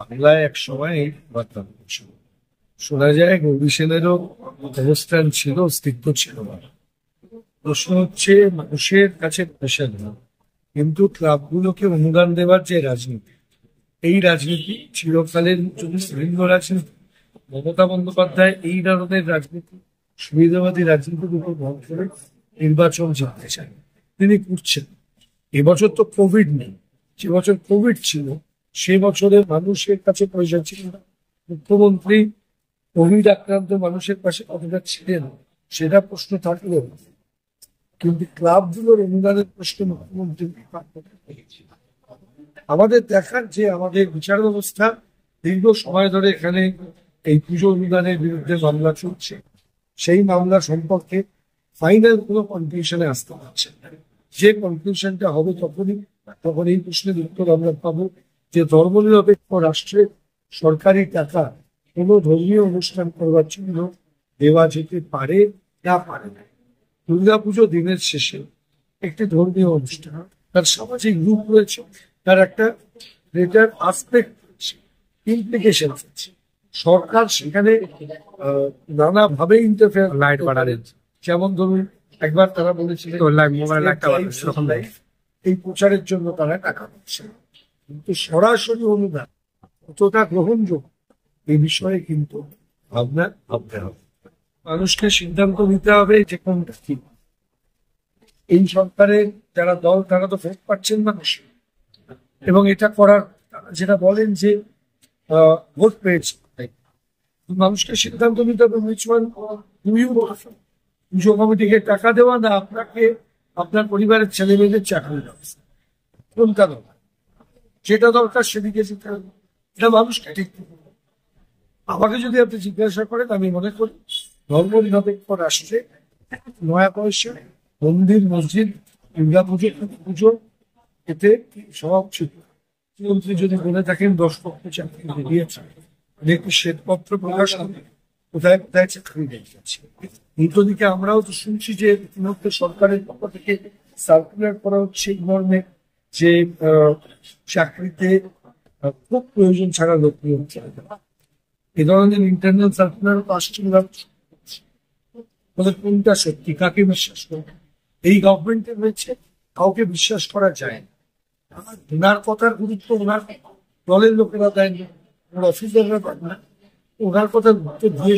বাংলায় এক সময় বার্তা ছিল, শোনা যায় রবি সেনেরও অবস্থান ছিল, অস্তিত্ব ছিল না। প্রশ্ন হচ্ছে মানুষের কাছে পয়সা নেই, কিন্তু ক্লাবগুলোকে অনুদান দেওয়ার যে রাজনীতি, এই রাজনীতি চিরকালের যদি শৃঙ্গ রাজনীতি। মমতা বন্দ্যোপাধ্যায় এই ধরনের রাজনীতি, সুবিধাবাদী রাজনীতির উপর ভর করে নির্বাচন জিততে চান, তিনি করছেন। এবছর তো কোভিড নেই, যে বছর কোভিড ছিল সে বছরে মানুষের কাছে পয়সা ছিল না। মুখ্যমন্ত্রী কোভিড আক্রান্ত মানুষের পাশে কতটা ছিলেন সেটা প্রশ্ন থাকলেও, কিন্তু ক্লাবগুলোর অনুদানের প্রশ্ন মুখ্যমন্ত্রী আমাদের দেখার যে আমাদের বিচার ব্যবস্থা দীর্ঘ সময় ধরে এখানে এই পুজো অনুদানের বিরুদ্ধে মামলা চলছে, সেই মামলা সম্পর্কে ফাইনাল কোনো কনক্লুশনে আসতে পারছে না। যে কনক্লুশনটা হবে তখন এই প্রশ্নের উত্তর আমরা পাবো যে ধর্মনিরপেক্ষ রাষ্ট্রের সরকারি টাকা কোনো ধর্মীয় অনুষ্ঠান করবার জন্য দেওয়া যেতে পারে না পারে না। দুর্গাপুজো দিনের শেষে একটি ধর্মীয় অনুষ্ঠান, তার সামাজিক রূপ রয়েছে, তার একটা গ্রেটার আসপেক্ট ইমপ্লিকেশন আছে। সরকার সেখানে নানাভাবে ইন্টারফেয়ার লাইট বাড়ালেন, যেমন ধরুন একবার তারা বলেছিলেন এই প্রচারের জন্য তারা টাকা পাচ্ছে, কিন্তু সরাসরি অনুদান কতটা গ্রহণযোগ্য এই বিষয়ে কিন্তু ভাবতে হবে। মানুষকে সিদ্ধান্ত নিতে হবে যে কোনটা কি। এই সরকারের যারা দল তারা তো ভোট পাচ্ছেন মানুষ, এবং এটা করার যেটা বলেন যে ভোট পেয়েছে, মানুষকে সিদ্ধান্ত নিতে হবে পুজো কমিটিকে টাকা দেওয়া না আপনাকে আপনার পরিবারের ছেলে মেয়েদের চাকরি ব্যবস্থা, কোনটা দরকার, যেটা দরকার সেদিকে যেতে হবে। এটা মানুষকে ঠিক আমাকে যদি আপনি জিজ্ঞাসা করেন, আমি মনে করি ধর্ম নিরপেক্ষ রাষ্ট্রে নয়া পয়সা মন্দির মসজিদ দুর্গা পুজো এতে সব ছিল। মুখ্যমন্ত্রী যদি বলে থাকেন 10 লক্ষ চাকরি বেরিয়েছে, একটু শ্বেতপত্র প্রকাশ করে কোথায় কোথায় চাকরি বেরিয়েছে। উল্টো দিকে আমরাও তো শুনছি যে ইতিমধ্যে সরকারের পক্ষ থেকে সার্কুলার করা হচ্ছে এই মর্মে যে চাকরিতে খুব প্রয়োজন ছাড়া লোক নিয়োগ চায় না। এ ধরনের ইন্টারনাল সার্কুলার তো আসছে, কোনটা সত্যি, কাকে বিশ্বাস করবে? এই গভর্নমেন্টের রয়েছে, কাউকে বিশ্বাস করা যায় না। ওনার কথার গুরুত্ব ওনার দলের লোকেরা দেয় না, ওনার অফিসাররা দেয় না, ওনার কথার গুরুত্ব দিয়ে